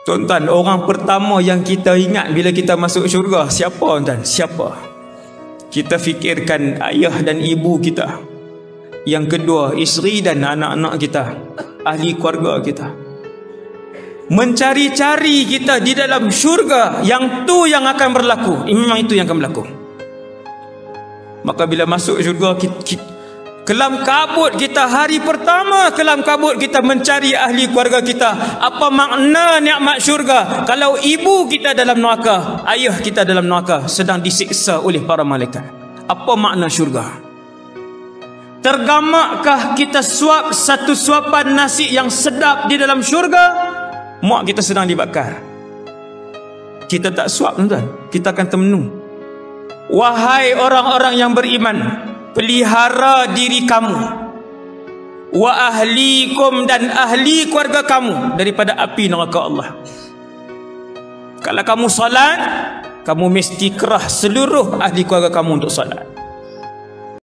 Tuan-tuan, orang pertama yang kita ingat bila kita masuk syurga siapa, tuan? Siapa? Kita fikirkan ayah dan ibu kita. Yang kedua, isteri dan anak-anak kita, ahli keluarga kita. Mencari-cari kita di dalam syurga, yang tu yang akan berlaku. Memang itu yang akan berlaku. Maka bila masuk syurga, kelam kabut kita, hari pertama kelam kabut kita mencari ahli keluarga kita. Apa makna nikmat syurga kalau ibu kita dalam neraka, ayah kita dalam neraka, sedang disiksa oleh para malaikat? Apa makna syurga? Tergamakkah kita suap satu suapan nasi yang sedap di dalam syurga, mak kita sedang dibakar? Kita tak suap, tuan-tuan, kita akan termenung. Wahai orang-orang yang beriman, pelihara diri kamu, wa ahlikum, dan ahli keluarga kamu daripada api neraka Allah. Kalau kamu salat, kamu mesti kerah seluruh ahli keluarga kamu untuk salat.